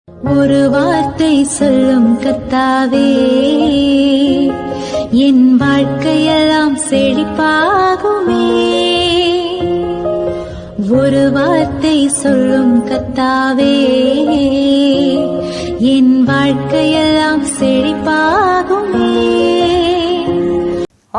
ஒரு வார்த்தை சொல்லும் கர்த்தாவே, என் வாழ்க்கையெல்லாம் செழிப்பாகுமே. ஒரு வார்த்தை சொல்லும் கர்த்தாவே, என் வாழ்க்கையெல்லாம் செழிப்பாகுமே.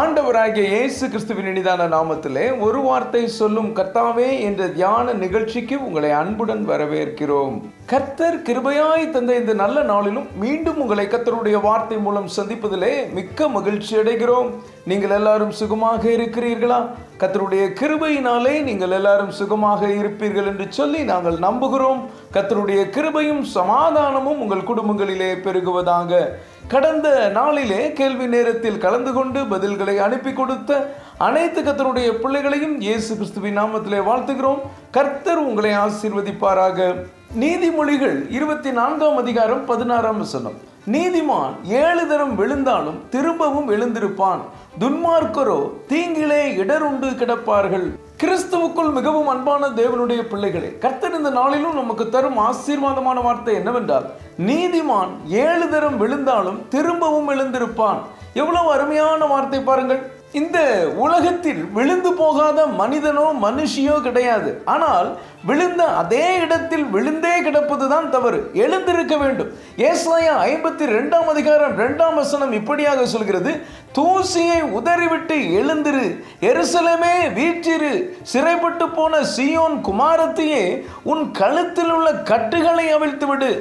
ஆண்டவராகிய இயேசு கிறிஸ்துவின் இனிதான நாமத்திலே ஒரு வார்த்தை சொல்லும் கர்த்தாவே என்ற தியான நிகழ்ச்சிக்கு உங்களை அன்புடன் வரவேற்கிறோம். கர்த்தர் கிருபையாய் தந்த இந்த நல்ல நாளிலும் மீண்டும் உங்களை கர்த்தருடைய வார்த்தை மூலம் சந்திப்பதிலே மிக்க மகிழ்ச்சி அடைகிறோம். நீங்கள் எல்லாரும் சுகமாக இருக்கிறீர்களா? கர்த்தருடைய கிருபையினாலே நீங்கள் எல்லாரும் சுகமாக இருப்பீர்கள் என்று சொல்லி நாங்கள் நம்புகிறோம். கர்த்தருடைய கிருபையும் சமாதானமும் உங்கள் குடும்பங்களிலே பெருகுவதாக. கடந்த நாளிலே கேள்வி நேரத்தில் கலந்து கொண்டு பதில்களை அனுப்பி கொடுத்த அனைத்து கர்த்தருடைய பிள்ளைகளையும் இயேசு கிறிஸ்துவின் நாமத்திலே வாழ்த்துகிறோம். கர்த்தர் உங்களை ஆசீர்வதிப்பாராக. நீதிமொழிகள் 24 அதிகாரம் 16 வசனம். நீதிமான் 7 தரம் விழுந்தாலும் திரும்பவும் எழுந்திருப்பான், துன்மார்க்கரோ தீங்கிலே இடருண்டு கிடப்பார்கள். கிறிஸ்துவுக்குள் மிகவும் அன்பான தேவனுடைய பிள்ளைகளே, கர்த்தர் இந்த நாளிலும் நமக்கு தரும் ஆசீர்வாதமான வார்த்தை என்னவென்றால், நீதிமான் 7 தரம் விழுந்தாலும் திரும்பவும் எழுந்திருப்பான். எவ்வளவு அருமையான வார்த்தை பாருங்கள். இந்த உலகத்தில் விழுந்து போகாத மனிதனோ மனுஷியோ கிடையாது. ஆனால் விழுந்த அதே இடத்தில் விழுந்தே கிடப்பதுதான் தவறு. எழுந்திருக்க வேண்டும். ஏசாயா 52 அதிகாரம் 2 வசனம் இப்படியாக சொல்கிறது, தூசியை உதறிவிட்டு எழுந்திரு, எருசலேமே வீற்றிரு, சிறைப்பட்டு போன சீயோன் குமாரத்தியே உன் கழுத்தில் உள்ள கட்டுகளை அவிழ்த்து விடு.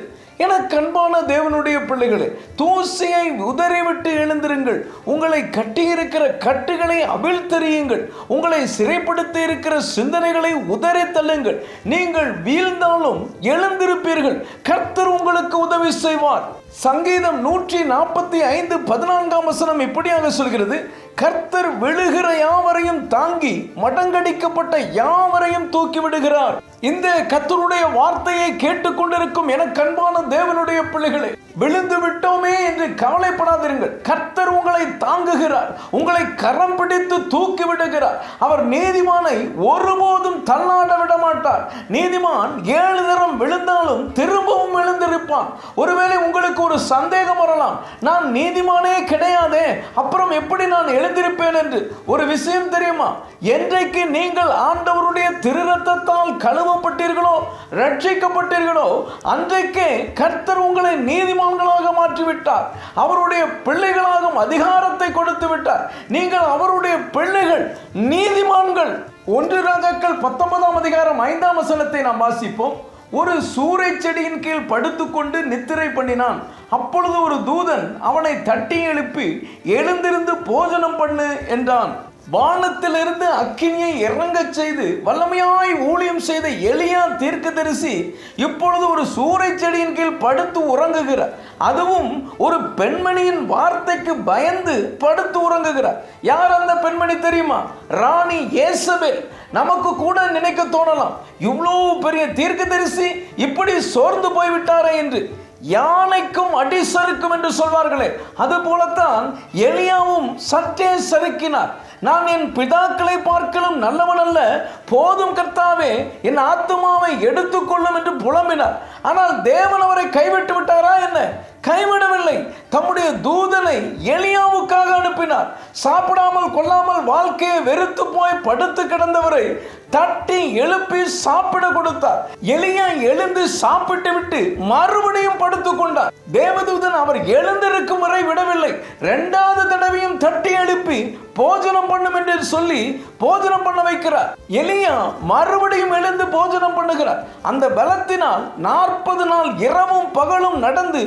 என கண்பான தேவனுடைய பிள்ளைகளே, தூசியை உதறிவிட்டு எழுந்திருங்கள். உங்களை கட்டியிருக்கிற கட்டுகளை அவிழ்த்தெறியுங்கள். உங்களை சிறைப்படுத்தி இருக்கிற சிந்தனைகளை உதறி தள்ளுங்கள். நீங்கள் வீழ்ந்தாலும் எழுந்திருப்பீர்கள். கர்த்தர் உங்களுக்கு உதவி செய்வார். சங்கீதம் 145 14 வசனம் இப்படியாக சொல்கிறது, கர்த்தர் விழுகிற யாவரையும் தாங்கி மடங்கடிக்கப்பட்ட யாவரையும் தூக்கி விடுகிறார். இந்த கர்த்தருடைய வார்த்தையை கேட்டுக்கொண்டிருக்கும் என கண்பான தேவனுடைய பிள்ளைகளே, விழுந்து விட்டோமே என்று கவலைப்படாதிருங்கள். கர்த்தர் உங்களை தாங்குகிறார், உங்களை கரம் பிடித்து தூக்கி விடுகிறார். அவர் நீதிமானை ஒருபோதும் தள்ளாட விட மாட்டார். நீதிமான் 7 தரம் விழுந்தாலும் திரும்பவும் எழுந்திருப்பான். ஒருவேளை உங்களுக்கு ஒரு சந்தேகம் வரலாம், நான் நீதிமானே கிடையாதே, அப்புறம் எப்படி நான் எழுந்திருப்பேன் என்று. ஒரு விஷயம் தெரியுமா? என்றைக்கு நீங்கள் ஆண்டவருடைய திரு ரத்தத்தால் கழுவப்பட்டீர்களோ, ரட்சிக்கப்பட்டீர்களோ, அன்றைக்கே கர்த்தர் உங்களை நீதிமான்களாக மாற்றிவிட்டார். அவருடைய பிள்ளைகளாகும் அதிகாரத்தை கொடுத்து விட்டார். நீங்கள் அவருடைய பிள்ளைகள், நீதிமான்கள். 1 ராஜாக்கள் 19 அதிகாரம் 5 வசனத்தை நாம் வாசிப்போம். ஒரு சூரை செடியின் கீழ் படுத்துக்கொண்டு நித்திரை பண்ணினான். அப்பொழுது ஒரு தூதன் அவனை தட்டி எழுப்பி, எழுந்திருந்து போஜனம் பண்ணு என்றான். வானத்திலிருந்து அக்கினியை இறங்கச் செய்து வல்லமையாய் ஊழியம் செய்த எலியா தீர்க்கதரிசி இப்பொழுது ஒரு சூரை செடியின் கீழ் படுத்து உறங்குகிறார். அதுவும் ஒரு பெண்மணியின் வார்த்தைக்கு பயந்து படுத்து உறங்குகிறார். யார் அந்த பெண்மணி தெரியுமா? ராணி யேசபேல். நமக்கு கூட நினைக்க தோணலாம், இவ்வளவு பெரிய தீர்க்கதரிசி இப்படி சோர்ந்து போய்விட்டாரே என்று. யானைக்கும் அடி சறுக்கும் என்று சொல்வார்களே, அது போலத்தான் எலியாவும் சற்றே சறுக்கினார். நான் என் பிதாக்களை பார்க்கலும் நல்லவன் அல்ல, போதும் கர்த்தாவே, என் ஆத்துமாவை எடுத்துக்கொள்ளும் என்று புலம்பினார். ஆனால் தேவன் அவரை கைவிட்டு விட்டாரா என்ன? கைவிடவில்லை. தம்முடைய தூதனை எலியாவுக்காக அனுப்பினார். சாப்பிடாமல் கொள்ளாமல் வாழ்க்கையை வெறுத்து போய் படுத்து கிடந்தவரை தட்டி எழுப்பி சாப்பிட கொடுத்தார். எலியா எழுந்து சாப்பிட்டு விட்டு மறுபடியும் படுத்துக் கொண்டார். தேவதூதன் அவர் எழுந்திருக்கும் வரை விடவில்லை. 2வது தடவையும் தட்டி எழுப்பி போஜனம் பண்ணும் என்று சொல்லி போஜனம் பண்ண வைக்கிறார். எலியா மறுபடியும் எழுந்து போஜனம் பண்ணுகிறார். அந்த பலத்தினால் 40 நாள் இரவும் பகலும் நடந்து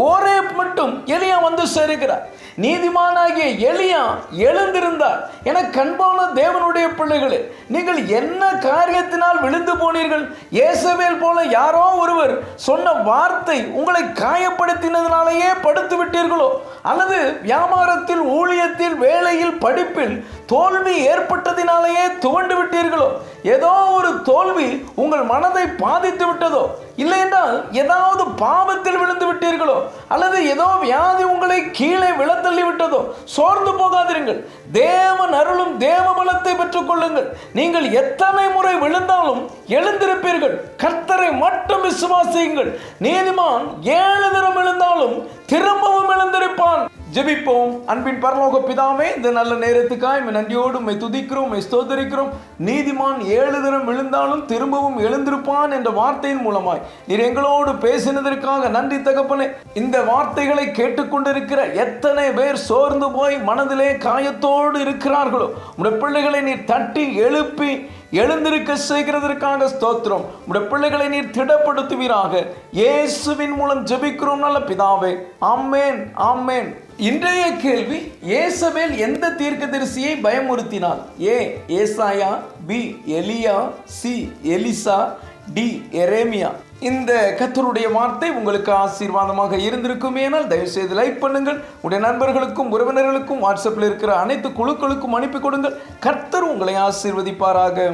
ஓரேப் மட்டும் எலியா வந்து சேருகிறார். நீதிமானாகிய எலியா எழுந்திருந்தார். என கண்பான தேவனுடைய பிள்ளைகளே, நீங்கள் என்ன காரியத்தினால் விழுந்து போனீர்கள்? யேசபேல் போல யாரோ ஒருவர் சொன்ன வார்த்தை உங்களை காயப்படுத்தினதினாலேயே படுத்து விட்டீர்களோ? அல்லது வியாபாரத்தில், ஊழியத்தில், வேலையில், படிப்பில் தோல்வி ஏற்பட்டதினாலேயே துவண்டு விட்டீர்களோ? ஏதோ ஒரு தோல்வி உங்கள் மனதை பாதித்து விட்டதோ, இல்லை என்றால் ஏதாவது பாவத்தில் விழுந்து விட்டீர்களோ, அல்லது ஏதோ வியாதி உங்களை கீழே விழத்தள்ளி விட்டதோ, சோர்ந்து போகாதிருங்கள். தேவன் அருளும் தேவ பலத்தை பெற்றுக் கொள்ளுங்கள். நீங்கள் எத்தனை முறை விழுந்தாலும் எழுந்திருப்பீர்கள். கர்த்தரை மட்டும் விசுவாசியுங்கள். நீதிமான் 7 தரம் விழுந்தாலும் திரும்பவும் எழுந்திருப்பான். ஜெபிப்போம். அன்பின் பரலோக பிதாவே, இந்த நல்ல நேரத்துக்காய் நன்றியோடு உம்மை துதிக்கிறோம், உம்மை ஸ்தோத்திரிக்கிறோம். நீதிமான் 7 தரம் விழுந்தாலும் திரும்பவும் எழுந்திருப்பான் என்ற வார்த்தையின் மூலமாய் நீர் எங்களோடு பேசினதற்காக நன்றி தகப்பனே. இந்த வார்த்தைகளை கேட்டுக்கொண்டிருக்கிற எத்தனை பேர் சோர்ந்து போய் மனதிலே காயத்தோடு இருக்கிறார்களோ, உடைய பிள்ளைகளை நீர் தட்டி எழுப்பி எழுந்திருக்க செய்கிறதற்காக ஸ்தோத்திரம். உடைய பிள்ளைகளை நீர் திடப்படுத்துவீராக. இயேசுவின் மூலம் ஜெபிக்கிறோம் நல்ல பிதாவே. ஆமென், ஆமென். இன்றைய கேள்வி, ஏசபேல் எந்த தீர்க்கதரிசியை பயமுறுத்தினாள்? ஏ ஏசாயா, பி எலியா, சி எலிசா, டி எரேமியா. இந்த கர்த்தருடைய வார்த்தை உங்களுக்கு ஆசீர்வாதமாக இருந்திருக்குமேனால் தயவு செய்து லைக் பண்ணுங்கள். உடைய நண்பர்களுக்கும் உறவினர்களுக்கும் வாட்ஸ்அப்பில் இருக்கிற அனைத்து குழுக்களுக்கும் அனுப்பி கொடுங்கள். கர்த்தர் உங்களை ஆசீர்வதிப்பாராக.